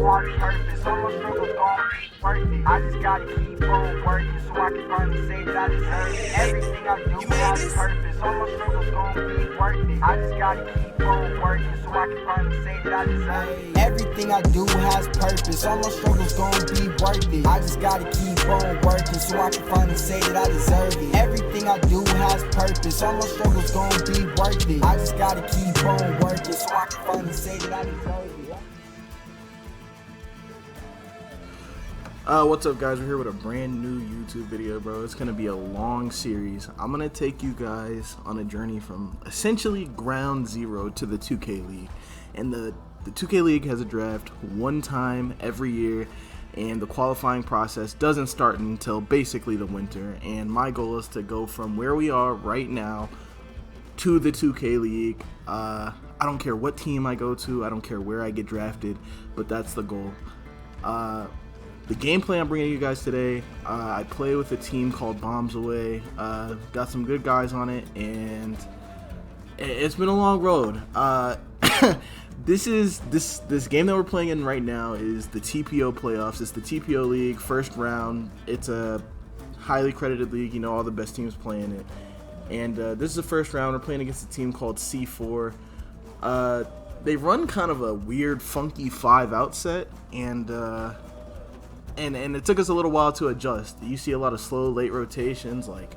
On purpose, all my struggles gon' be worth it. I just gotta keep on working so I can finally say that I deserve it. Everything I do has purpose, all my struggles gon' be worth it. I just gotta keep on working so I can finally say that I deserve it. Everything I do has purpose, all my struggles gon' be worth it. I just gotta keep on working so I can finally say that I deserve it. Everything I do has purpose, all my struggles gon' be worth it. I just gotta keep on working so I can finally say that I deserve it. What's up, guys? We're here with a brand new YouTube video, bro. It's gonna be a long series. I'm gonna take you guys on a journey from essentially ground zero to the 2K League. And the 2K League has a draft one time every year, and the qualifying process doesn't start until basically the winter. And my goal is to go from where we are right now to the 2K League. I don't care what team I go to, I don't care where I get drafted, but that's the goal. The gameplay I'm bringing you guys today, I play with a team called Bombs Away. Got some good guys on it, and it's been a long road. This game that we're playing in right now is the TPO playoffs. It's the TPO league, first round. It's a highly credited league. You know, all the best teams playing it. And this is the first round. We're playing against a team called C4. They run kind of a weird, funky 5-out set, and it took us a little while to adjust. You see a lot of slow late rotations, like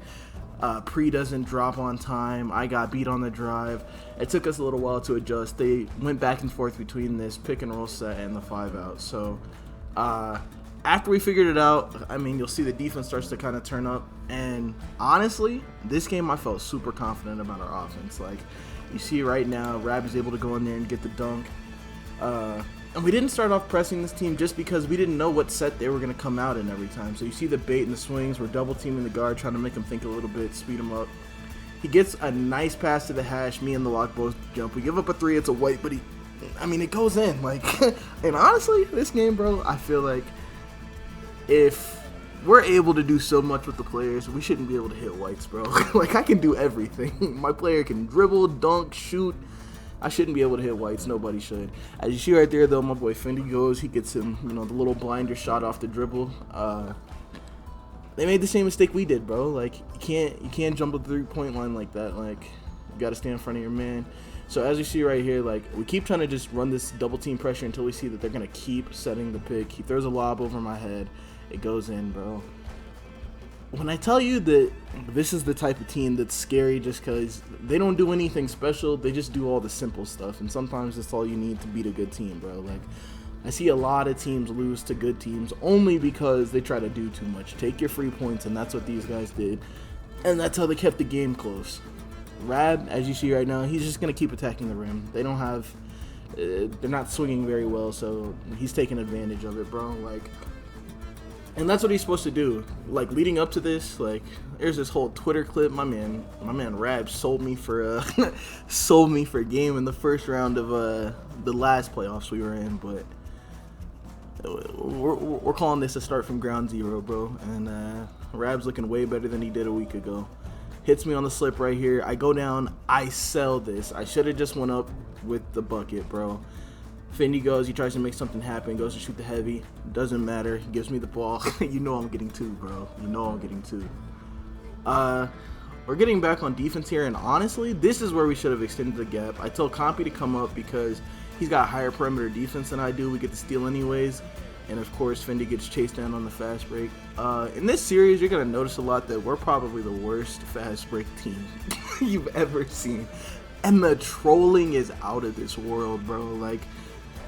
Pre doesn't drop on time, I got beat on the drive. It took us a little while to adjust. They went back and forth between this pick and roll set and the 5-out. So after we figured it out, I mean, you'll see the defense starts to kind of turn up. And honestly, this game I felt super confident about our offense. Like, you see right now, Rab is able to go in there and get the dunk. And we didn't start off pressing this team just because we didn't know what set they were going to come out in every time. So you see the bait and the swings. We're double teaming the guard, trying to make him think a little bit, speed him up. He gets a nice pass to the hash. Me and the lock both jump. We give up a 3. It's a white, but it goes in. Like, and honestly, this game, bro, I feel like if we're able to do so much with the players, we shouldn't be able to hit whites, bro. Like, I can do everything. My player can dribble, dunk, shoot. I shouldn't be able to hit whites. Nobody should. As you see right there, though, my boy Fendi goes. He gets him, the little blinder shot off the dribble. They made the same mistake we did, bro. Like, you can't jump a 3-point line like that. Like, you got to stand in front of your man. So as you see right here, like, we keep trying to just run this double team pressure until we see that they're gonna keep setting the pick. He throws a lob over my head. It goes in, bro. When I tell you that this is the type of team that's scary just because they don't do anything special, they just do all the simple stuff, and sometimes that's all you need to beat a good team, bro. Like, I see a lot of teams lose to good teams only because they try to do too much. Take your free points, and that's what these guys did, and that's how they kept the game close. Rab, as you see right now, he's just going to keep attacking the rim. They don't have, they're not swinging very well, so he's taking advantage of it, bro. Like, and that's what he's supposed to do. Like, leading up to this, like, there's this whole Twitter clip. My man Rab sold me for a game in the first round of the last playoffs we were in. But we're calling this a start from ground zero, bro. And Rab's looking way better than he did a week ago. Hits me on the slip right here. I go down. I sell this. I should have just went up with the bucket, bro. Fendi goes, he tries to make something happen, goes to shoot the heavy, doesn't matter, he gives me the ball. You know I'm getting 2, bro. You know I'm getting 2. We're getting back on defense here, and honestly, this is where we should have extended the gap. I told Compy to come up because he's got higher perimeter defense than I do. We get to steal anyways, and of course, Fendi gets chased down on the fast break. In this series, you're going to notice a lot that we're probably the worst fast break team you've ever seen. And the trolling is out of this world, bro. Like,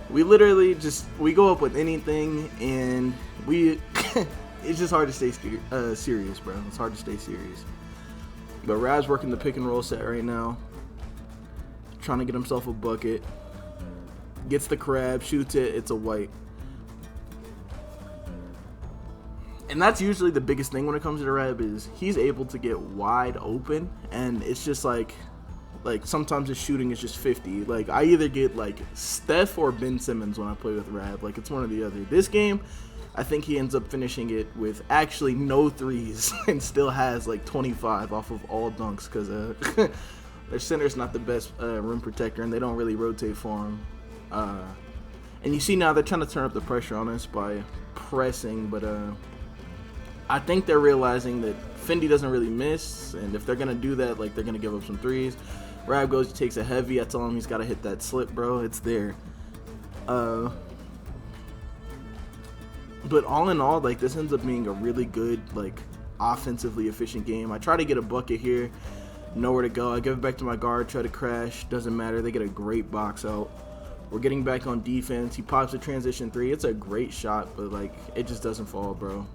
we literally we go up with anything, and it's just hard to stay serious, bro. It's hard to stay serious. But Rab's working the pick and roll set right now, trying to get himself a bucket. Gets the crab, shoots it, it's a white. And that's usually the biggest thing when it comes to Rab, is he's able to get wide open, and it's just like, Like, sometimes his shooting is just 50. Like, I either get, like, Steph or Ben Simmons when I play with Rab. Like, it's one or the other. This game, I think he ends up finishing it with actually no threes and still has, like, 25 off of all dunks because their center's not the best rim protector, and they don't really rotate for him. And you see now they're trying to turn up the pressure on us by pressing, but I think they're realizing that Fendi doesn't really miss, and if they're going to do that, like, they're going to give up some threes. Rab goes, he takes a heavy. I tell him he's got to hit that slip, bro. It's there. But all in all, like, this ends up being a really good, like, offensively efficient game. I try to get a bucket here. Nowhere to go. I give it back to my guard, try to crash. Doesn't matter. They get a great box out. We're getting back on defense. He pops a transition three. It's a great shot, but, like, it just doesn't fall, bro.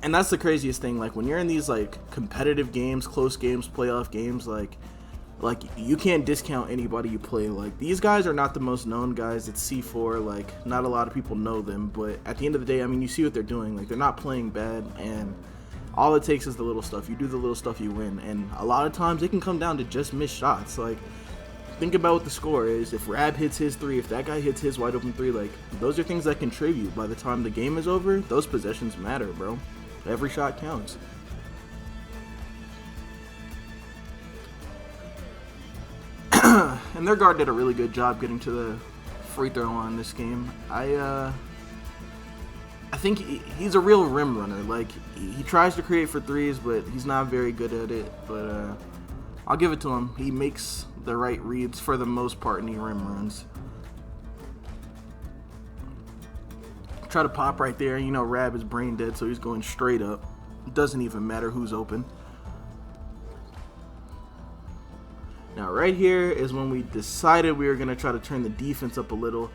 And that's the craziest thing. Like, when you're in these, like, competitive games, close games, playoff games, like you can't discount anybody you play. Like, these guys are not the most known guys. It's C4. Like, not a lot of people know them. But at the end of the day, I mean, you see what they're doing. Like, they're not playing bad. And all it takes is the little stuff. You do the little stuff, you win. And a lot of times, it can come down to just missed shots. Like, think about what the score is. If Rab hits his three, if that guy hits his wide open three, like, those are things that contribute. By the time the game is over, those possessions matter, bro. Every shot counts. And their guard did a really good job getting to the free throw line this game. I think he's a real rim runner. Like, he tries to create for threes, but he's not very good at it. But I'll give it to him. He makes the right reads for the most part in the rim runs. Try to pop right there. You know, Rab is brain dead, so he's going straight up. It doesn't even matter who's open. Now, right here is when we decided we were going to try to turn the defense up a little.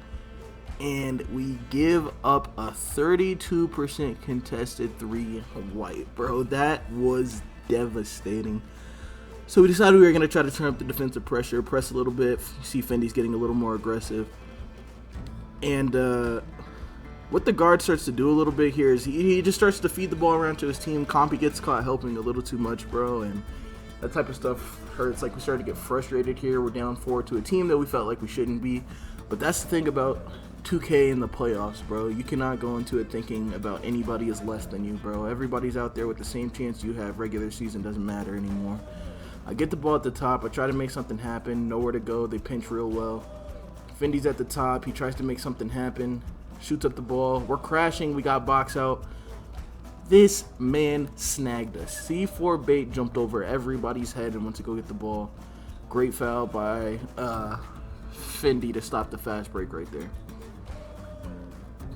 And we give up a 32% contested three white. Bro, that was devastating. So we decided we were going to try to turn up the defensive pressure, press a little bit. You see Fendi's getting a little more aggressive. And, what the guard starts to do a little bit here is he just starts to feed the ball around to his team. Compy gets caught helping a little too much, bro, and that type of stuff hurts. Like, we started to get frustrated here. We're down 4 to a team that we felt like we shouldn't be. But that's the thing about 2K in the playoffs, bro. You cannot go into it thinking about anybody is less than you, bro. Everybody's out there with the same chance you have. Regular season doesn't matter anymore. I get the ball at the top. I try to make something happen. Nowhere to go. They pinch real well. Fendi's at the top. He tries to make something happen. Shoots up the ball. We're crashing. We got box out. This man snagged us. C4 bait jumped over everybody's head and went to go get the ball. Great foul by Fendi to stop the fast break right there.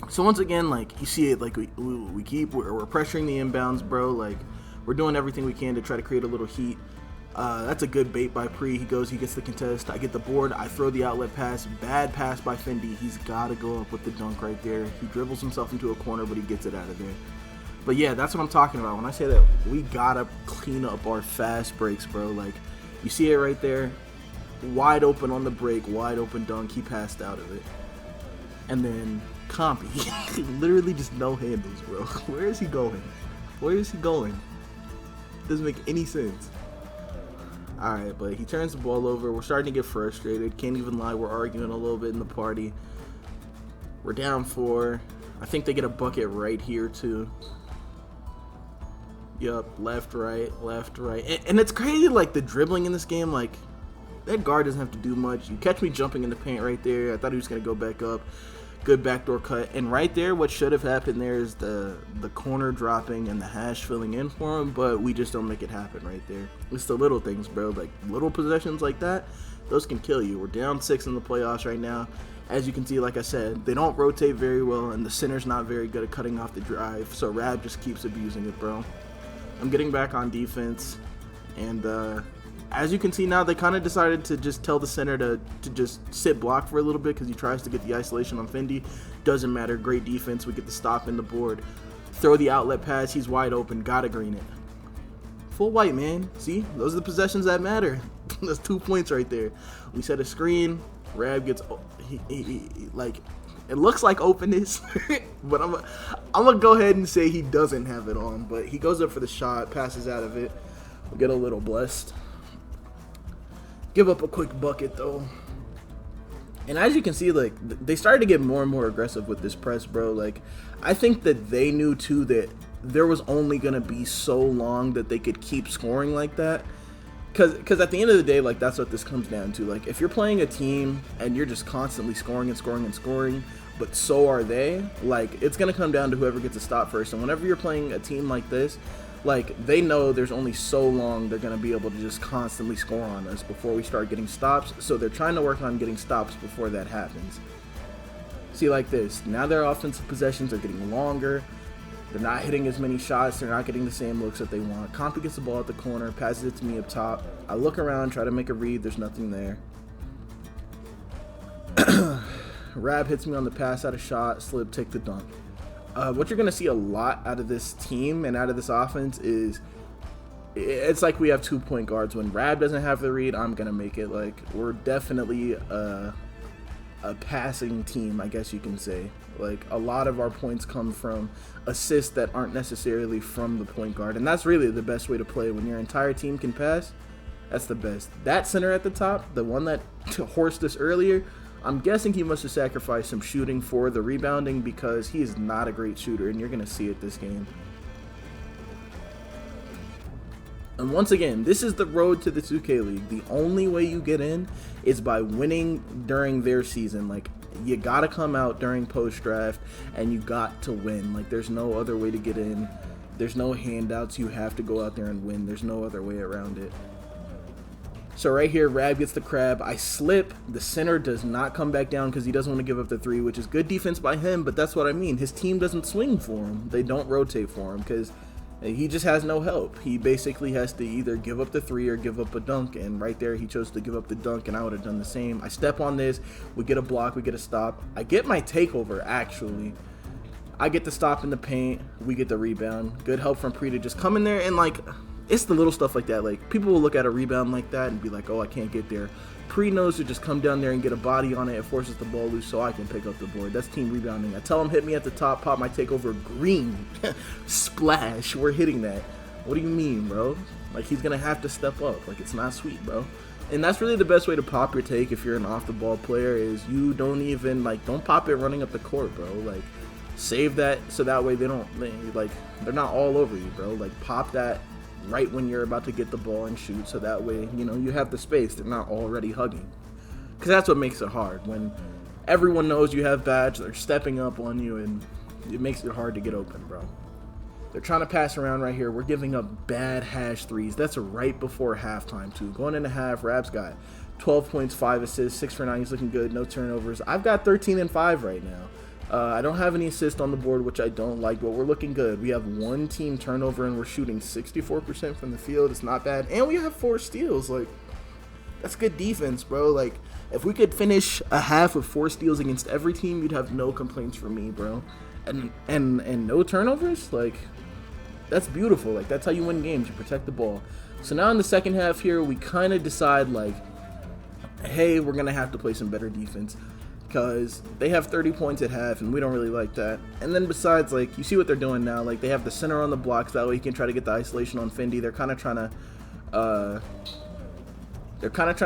So once again, like, you see it, like, we're pressuring the inbounds, bro. Like, we're doing everything we can to try to create a little heat. That's a good bait by Pre. He goes, he gets the contest. I get the board. I throw the outlet pass. Bad pass by Fendi. He's got to go up with the dunk right there. He dribbles himself into a corner, but he gets it out of there. But yeah, that's what I'm talking about. When I say that, we got to clean up our fast breaks, bro. Like, you see it right there. Wide open on the break. Wide open dunk. He passed out of it. And then Compy. Literally just no handles, bro. Where is he going? Where is he going? Doesn't make any sense. Alright, but he turns the ball over. We're starting to get frustrated. Can't even lie. We're arguing a little bit in the party. We're down 4. I think they get a bucket right here, too. Yup, left, right, left, right. And it's crazy, like, the dribbling in this game. Like, that guard doesn't have to do much. You catch me jumping in the paint right there. I thought he was going to go back up. Good backdoor cut. And right there, what should have happened there is the corner dropping and the hash filling in for him, but we just don't make it happen right there. It's the little things, bro. Like, little possessions like that, those can kill you. We're down 6 in the playoffs right now. As you can see, like I said, they don't rotate very well, and the center's not very good at cutting off the drive, so Rab just keeps abusing it, bro. I'm getting back on defense, and as you can see now, they kind of decided to just tell the center to just sit block for a little bit because he tries to get the isolation on Fendi. Doesn't matter. Great defense. We get the stop in the board. Throw the outlet pass. He's wide open. Gotta green it. Full white, man. See? Those are the possessions that matter. That's 2 points right there. We set a screen. Rab gets... like, it looks like openness, but I'm going to go ahead and say he doesn't have it on. But he goes up for the shot, passes out of it. We get a little blessed. Give up a quick bucket though. And as you can see, like, they started to get more and more aggressive with this press, bro. Like, I think that they knew too that there was only gonna be so long that they could keep scoring like that. Cause at the end of the day, like, that's what this comes down to. Like, if you're playing a team and you're just constantly scoring and scoring and scoring, but so are they, like, it's gonna come down to whoever gets a stop first. And whenever you're playing a team like this, like, they know there's only so long they're gonna be able to just constantly score on us before we start getting stops. So they're trying to work on getting stops before that happens. See, like this, now their offensive possessions are getting longer. They're not hitting as many shots. They're not getting the same looks that they want. Compy gets the ball at the corner, passes it to me up top. I look around, try to make a read. There's nothing there. Rab hits me on the pass, out of shot, slip, take the dunk. What you're going to see a lot out of this team and out of this offense is it's like we have 2 point guards. When Rab doesn't have the read, I'm going to make it. Like, we're definitely a passing team, I guess you can say. Like, a lot of our points come from assists that aren't necessarily from the point guard. And that's really the best way to play. When your entire team can pass, that's the best. That center at the top, the one that horsed us earlier, I'm guessing he must have sacrificed some shooting for the rebounding because he is not a great shooter, and you're going to see it this game. And once again, this is the road to the 2K League. The only way you get in is by winning during their season. Like, you got to come out during post-draft, and you got to win. Like, there's no other way to get in. There's no handouts. You have to go out there and win. There's no other way around it. So right here, Rab gets the crab. I slip. The center does not come back down because he doesn't want to give up the three, which is good defense by him, but that's what I mean. His team doesn't swing for him. They don't rotate for him because he just has no help. He basically has to either give up the three or give up a dunk, and right there he chose to give up the dunk, and I would have done the same. I step on this. We get a block. We get a stop. I get my takeover, actually. I get the stop in the paint. We get the rebound. Good help from Pre to just come in there and, like, it's the little stuff like that. Like, people will look at a rebound like that and be like, oh, I can't get there. Pre knows to just come down there and get a body on it. It forces the ball loose so I can pick up the board. That's team rebounding. I tell him, hit me at the top, pop my takeover, green. Splash. We're hitting that. What do you mean, bro? Like, he's going to have to step up. Like, it's not sweet, bro. And that's really the best way to pop your take if you're an off-the-ball player is you don't even, like, don't pop it running up the court, bro. Like, save that so that way they don't, like, they're not all over you, bro. Like, pop that right when you're about to get the ball and shoot, so that way, you know, you have the space. They're not already hugging. Because that's what makes it hard. When everyone knows you have badge, they're stepping up on you, and it makes it hard to get open, bro. They're trying to pass around right here. We're giving up bad hash threes. That's right before halftime, too. Going into half, Rab's got 12 points, 5 assists, 6 for 9. He's looking good. No turnovers. I've got 13 and 5 right now. I don't have any assists on the board, which I don't like, but we're looking good. We have 1 team turnover, and we're shooting 64% from the field. It's not bad. And we have 4 steals. Like, that's good defense, bro. Like, if we could finish a half with 4 steals against every team, you'd have no complaints from me, bro. And no turnovers? Like, that's beautiful. Like, that's how you win games. You protect the ball. So now in the second half here, we kind of decide, like, hey, we're going to have to play some better defense. Because they have 30 points at half, and we don't really like that. And then besides, like, you see what they're doing now. Like, they have the center on the blocks. That way you can try to get the isolation on Fendi. They're kind of trying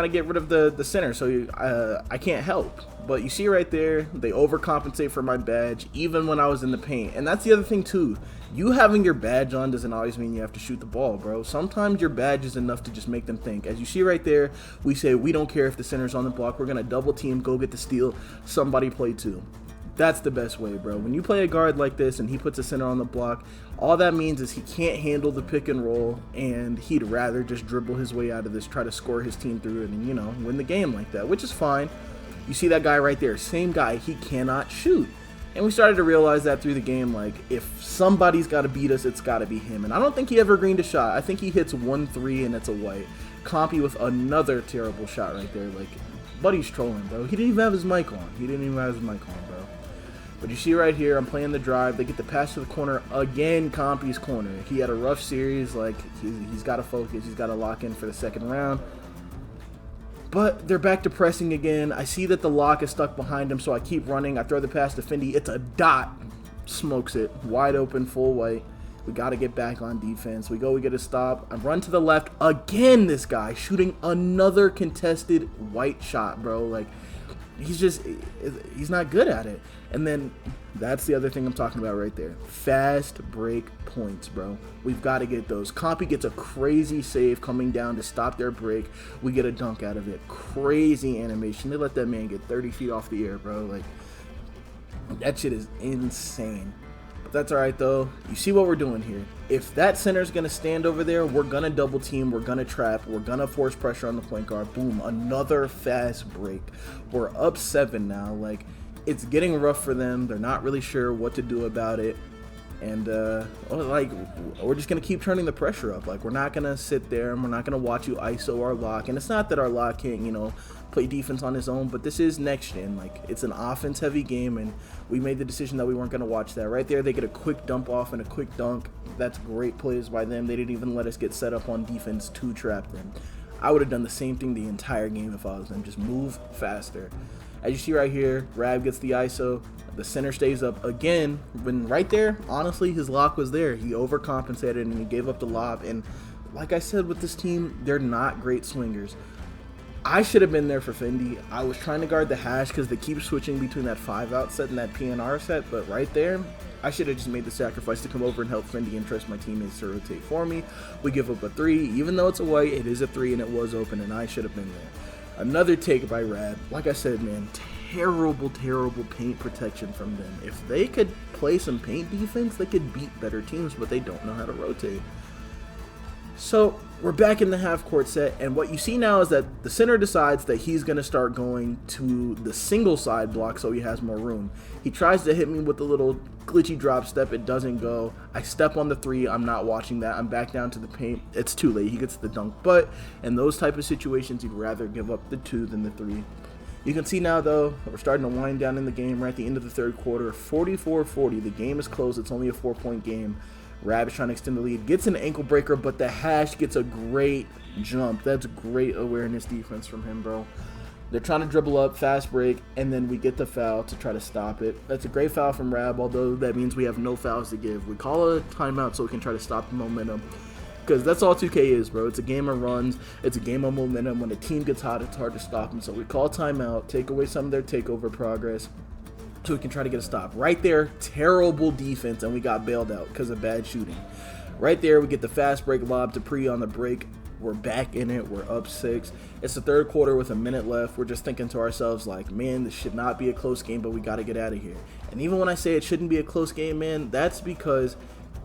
to get rid of the center, so I can't help. But you see right there, they overcompensate for my badge, even when I was in the paint. And that's the other thing, too. You having your badge on doesn't always mean you have to shoot the ball, bro. Sometimes your badge is enough to just make them think. As you see right there, we say we don't care if the center's on the block. We're going to double team, go get the steal. Somebody play two. That's the best way, bro. When you play a guard like this and he puts a center on the block, all that means is he can't handle the pick and roll, and he'd rather just dribble his way out of this, try to score his team through it, and, you know, win the game like that, which is fine. You see that guy right there, same guy, he cannot shoot. And we started to realize that through the game, like, if somebody's got to beat us, it's got to be him. And I don't think he ever greened a shot. I think he hits 1-3, and it's a white. Compy with another terrible shot right there. Like, buddy's trolling, bro. He didn't even have his mic on. Bro. But you see right here, I'm playing the drive. They get the pass to the corner again, Compy's corner. He had a rough series. Like, he's got to focus. He's got to lock in for the second round. But they're back to pressing again. I see that the lock is stuck behind him, so I keep running. I throw the pass to Fendi. It's a dot. Smokes it. Wide open, full white. We got to get back on defense. We get a stop. I run to the left. Again, this guy shooting another contested white shot, bro. Like, he's not good at it. And then that's the other thing I'm talking about right there. Fast break points, bro. We've got to get those. Compy gets a crazy save coming down to stop their break. We get a dunk out of it. Crazy animation. They let that man get 30 feet off the air, bro. Like, that shit is insane. But that's all right, though. You see what we're doing here. If that center's going to stand over there, we're going to double team. We're going to trap. We're going to force pressure on the point guard. Boom. Another fast break. We're up 7 now. Like, it's getting rough for them. They're not really sure what to do about it. And, we're just going to keep turning the pressure up. Like, we're not going to sit there and we're not going to watch you ISO our lock. And it's not that our lock can't, play defense on his own, but this is next gen. Like, it's an offense-heavy game, and we made the decision that we weren't going to watch that. Right there, they get a quick dump off and a quick dunk. That's great plays by them. They didn't even let us get set up on defense to trap them. I would have done the same thing the entire game if I was them. Just move faster. As you see right here, Rab gets the ISO. The center stays up again. When right there, honestly, his lock was there. He overcompensated and he gave up the lob. And like I said with this team, they're not great swingers. I should have been there for Fendi. I was trying to guard the hash because they keep switching between that 5-out set and that PNR set. But right there, I should have just made the sacrifice to come over and help Fendi and trust my teammates to rotate for me. We give up a 3. Even though it's a white, it is a 3 and it was open, and I should have been there. Another take by Rab. Like I said, man, terrible paint protection from them. If they could play some paint defense, they could beat better teams, but they don't know how to rotate. So we're back in the half-court set, and what you see now is that the center decides that he's going to start going to the single side block so he has more room. He tries to hit me with a little glitchy drop step. It doesn't go. I step on the 3. I'm not watching that. I'm back down to the paint. It's too late. He gets the dunk. But in those type of situations, you'd rather give up the 2 than the 3. You can see now, though, we're starting to wind down in the game. We're at the end of the third quarter. 44-40. The game is closed. It's only a 4-point game. Rab is trying to extend the lead, gets an ankle breaker, but the hash gets a great jump. That's great awareness defense from him, bro. They're trying to dribble up, fast break, and then we get the foul to try to stop it. That's a great foul from Rab, although that means we have no fouls to give. We call a timeout so we can try to stop the momentum, because that's all 2K is, bro. It's a game of runs. It's a game of momentum. When a team gets hot, it's hard to stop them. So we call timeout, take away some of their takeover progress, so we can try to get a stop. Right there, terrible defense, and we got bailed out because of bad shooting. Right there, we get the fast break lob to Pre on the break. We're back in it. We're up 6. It's the third quarter with a minute left. We're just thinking to ourselves, like, man, this should not be a close game, but we got to get out of here. And even when I say it shouldn't be a close game, man, that's because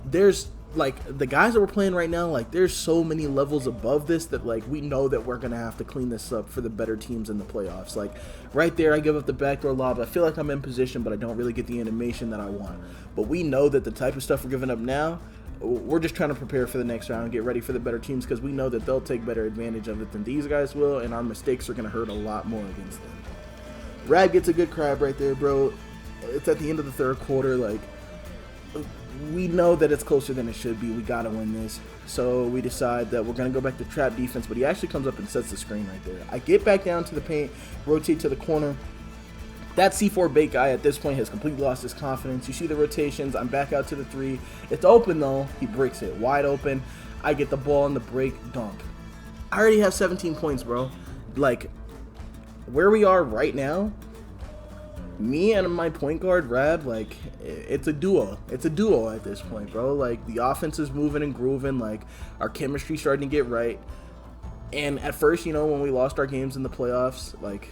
there's, like, the guys that we're playing right now, like, there's so many levels above this that, like, we know that we're going to have to clean this up for the better teams in the playoffs. Like, right there, I give up the backdoor lob. I feel like I'm in position, but I don't really get the animation that I want. But we know that the type of stuff we're giving up now, we're just trying to prepare for the next round and get ready for the better teams, because we know that they'll take better advantage of it than these guys will, and our mistakes are going to hurt a lot more against them. Rab gets a good crab right there, bro. It's at the end of the third quarter. Like, we know that it's closer than it should be. We got to win this. So we decide that we're going to go back to trap defense, but he actually comes up and sets the screen right there. I get back down to the paint, rotate to the corner. That C4 bait guy at this point has completely lost his confidence. You see the rotations. I'm back out to the 3. It's open, though. He breaks it. Wide open. I get the ball on the break. Dunk. I already have 17 points, bro. Like, where we are right now, me and my point guard, Rab, like, it's a duo. It's a duo at this point, bro. Like, the offense is moving and grooving. Like, our chemistry's starting to get right. And at first, when we lost our games in the playoffs, like,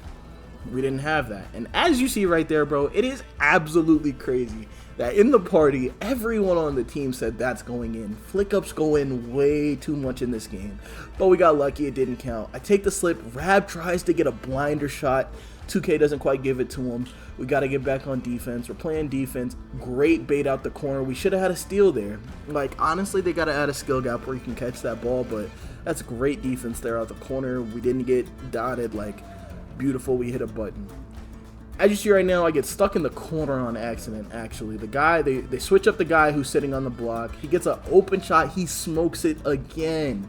we didn't have that. And as you see right there, bro, it is absolutely crazy that in the party, everyone on the team said that's going in. Flick-ups go in way too much in this game. But we got lucky. It didn't count. I take the slip. Rab tries to get a blinder shot. 2K doesn't quite give it to him. We got to get back on defense. We're playing defense. Great bait out the corner. We should have had a steal there. Like, honestly, they got to add a skill gap where you can catch that ball, but that's great defense there out the corner. We didn't get dotted. Like, beautiful. We hit a button. As you see right now, I get stuck in the corner on accident, actually. The guy, they switch up the guy who's sitting on the block. He gets an open shot. He smokes it again.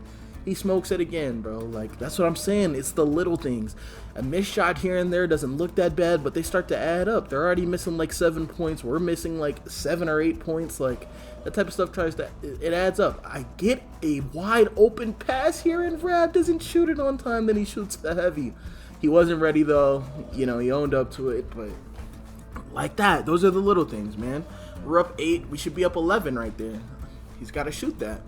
He smokes it again, bro. Like, that's what I'm saying. It's the little things. A missed shot here and there doesn't look that bad, but they start to add up. They're already missing like 7 points. We're missing like 7 or 8 points. Like, that type of stuff it adds up. I get a wide open pass here, and Rab doesn't shoot it on time. Then he shoots the heavy. He wasn't ready though. You know, he owned up to it, but like that. Those are the little things, man. We're up 8. We should be up 11 right there. He's got to shoot that.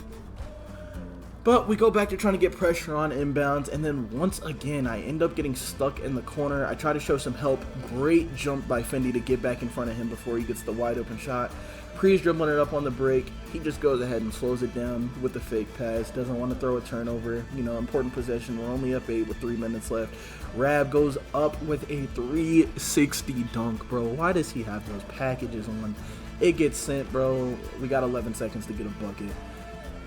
But we go back to trying to get pressure on inbounds, and then once again, I end up getting stuck in the corner. I try to show some help. Great jump by Fendi to get back in front of him before he gets the wide open shot. Pre's dribbling it up on the break. He just goes ahead and slows it down with the fake pass. Doesn't want to throw a turnover. You know, important possession. We're only up 8 with 3 minutes left. Rab goes up with a 360 dunk, bro. Why does he have those packages on? It gets sent, bro. We got 11 seconds to get a bucket.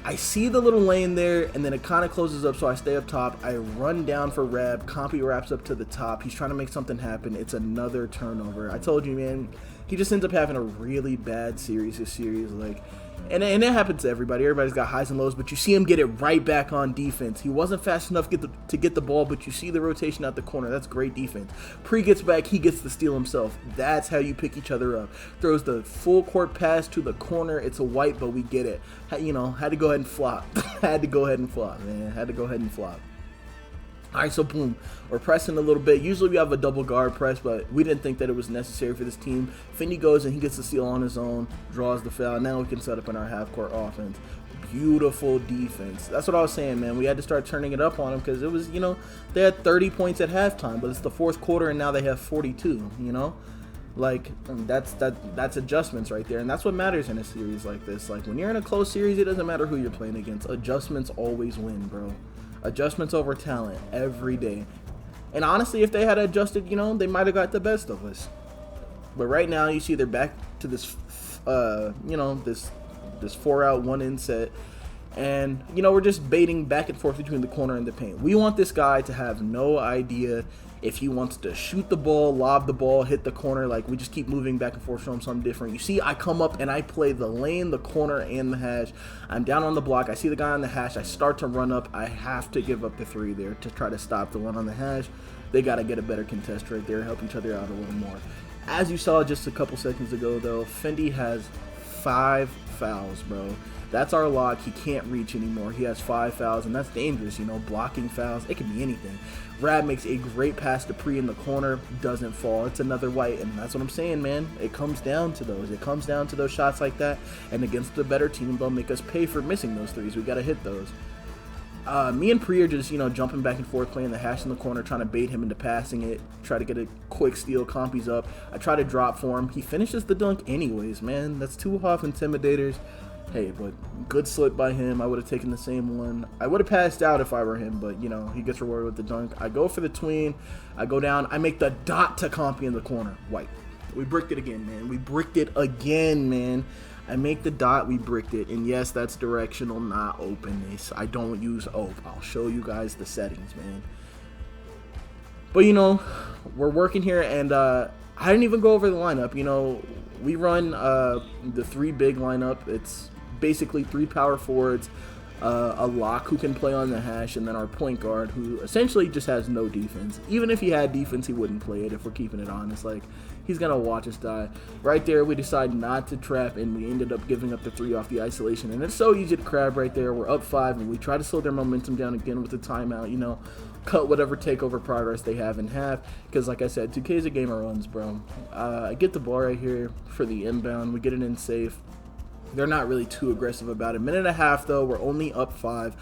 I see the little lane there, and then it kind of closes up, so I stay up top. I run down for Rab. Compy wraps up to the top. He's trying to make something happen. It's another turnover. I told you, man, he just ends up having a really bad series this series. Like, and it happens to everybody. Everybody's got highs and lows, but you see him get it right back on defense. He wasn't fast enough to get the ball, but you see the rotation out the corner. That's great defense. Pre gets back. He gets the steal himself. That's how you pick each other up. Throws the full court pass to the corner. It's a white, but we get it. You know, had to go ahead and flop. Had to go ahead and flop, man. Had to go ahead and flop. All right, so boom, we're pressing a little bit. Usually we have a double guard press, but we didn't think that it was necessary for this team. Fendi goes and he gets the steal on his own, draws the foul. Now we can set up in our half-court offense. Beautiful defense. That's what I was saying, man. We had to start turning it up on them because it was, you know, they had 30 points at halftime, but it's the fourth quarter and now they have 42, you know? Like, that's adjustments right there, and that's what matters in a series like this. Like, when you're in a close series, it doesn't matter who you're playing against. Adjustments always win, bro. Adjustments over talent every day. And honestly, if they had adjusted, you know, they might have got the best of us. But right now, you see they're back to this, you know, this 4-out, 1-in set. And, you know, we're just baiting back and forth between the corner and the paint. We want this guy to have no idea if he wants to shoot the ball, lob the ball, hit the corner. Like, we just keep moving back and forth, show him something different. You see, I come up and I play the lane, the corner, and the hash. I'm down on the block. I see the guy on the hash. I start to run up. I have to give up the 3 there to try to stop the one on the hash. They got to get a better contest right there, help each other out a little more. As you saw just a couple seconds ago, though, Fendi has 5 fouls, bro. That's our lock. He can't reach anymore. He has 5 fouls, and that's dangerous, you know, blocking fouls. It could be anything. Rab makes a great pass to Pre in the corner. Doesn't fall. It's another white, and that's what I'm saying, man. It comes down to those. It comes down to those shots like that, and against the better team, they'll make us pay for missing those threes. We got to hit those. Me and Pre are just, you know, jumping back and forth, playing the hash in the corner, trying to bait him into passing it, try to get a quick steal. Compy's up. I try to drop for him. He finishes the dunk anyways, man. That's 2 half intimidators. Hey, but good slip by him. I would have taken the same one. I would have passed out if I were him, but, you know, he gets rewarded with the dunk. I go for the tween. I go down. I make the dot to Compy in the corner. White. We bricked it again, man. We bricked it again, man. I make the dot. We bricked it. And, yes, that's directional, not openness. I don't use op. I'll show you guys the settings, man. But, you know, we're working here, and I didn't even go over the lineup. You know, we run the 3 big lineup. It's basically 3 power forwards, a lock who can play on the hash, and then our point guard who essentially just has no defense. Even if he had defense, he wouldn't play it, if we're keeping it honest. Like, he's going to watch us die. Right there, we decide not to trap, and we ended up giving up the 3 off the isolation. And it's so easy to crab right there. We're up 5, and we try to slow their momentum down again with the timeout, you know. Cut whatever takeover progress they have in half, because like I said, 2K is a game of runs, bro. I get the ball right here for the inbound. We get it in safe. They're not really too aggressive about it. 1.5 minutes, though. We're only up 5.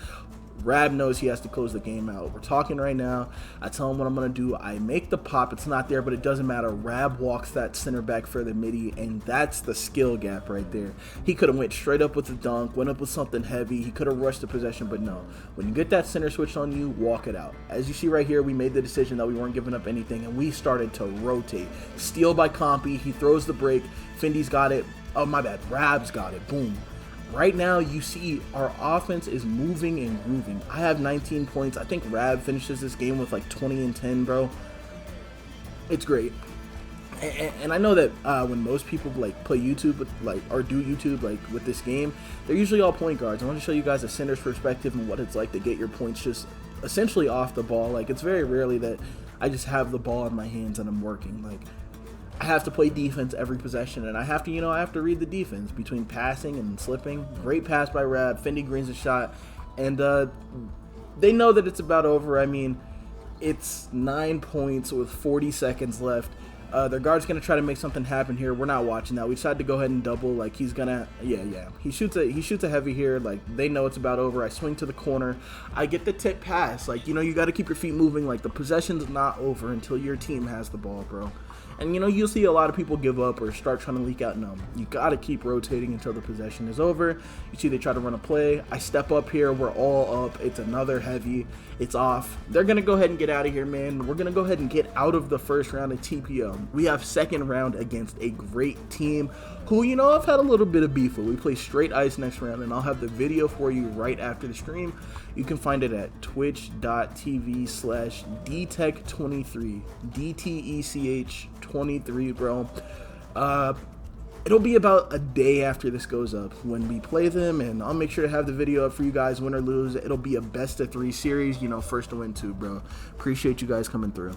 Rab knows he has to close the game out. We're talking right now. I tell him what I'm going to do. I make the pop. It's not there, but it doesn't matter. Rab walks that center back for the midi, and that's the skill gap right there. He could have went straight up with the dunk, went up with something heavy. He could have rushed the possession, but no. When you get that center switch on you, walk it out. As you see right here, we made the decision that we weren't giving up anything, and we started to rotate. Steal by Compy. He throws the break. Fendi's got it. Oh, my bad. Rab's got it. Boom. Right now, you see our offense is moving and grooving. I have 19 points. I think Rab finishes this game with like 20 and 10, bro. It's great. And I know that when most people like play YouTube with like or do YouTube like with this game, they're usually all point guards. I want to show you guys a center's perspective and what it's like to get your points just essentially off the ball. Like, it's very rarely that I just have the ball in my hands and I'm working. Like, I have to play defense every possession, and I have to, I have to read the defense between passing and slipping. Great pass by Rab. Fendi Green's a shot, and they know that it's about over. I mean, it's 9 points with 40 seconds left. Their guard's going to try to make something happen here. We're not watching that. We decided to go ahead and double. Like, he's going to, yeah. He shoots a heavy here. Like, they know it's about over. I swing to the corner. I get the tip pass. Like, you got to keep your feet moving. Like, the possession's not over until your team has the ball, bro. And, you'll see a lot of people give up or start trying to leak out. No, you got to keep rotating until the possession is over. You see they try to run a play. I step up here. We're all up. It's another heavy. It's off. They're going to go ahead and get out of here, man. We're going to go ahead and get out of the first round of TPO. We have second round against a great team who, I've had a little bit of beef with. We play straight ice next round, and I'll have the video for you right after the stream. You can find it at twitch.tv/DTech23. DTECH23, bro. It'll be about a day after this goes up when we play them, and I'll make sure to have the video up for you guys, win or lose. It'll be a best of 3 series, first to win 2, bro. Appreciate you guys coming through.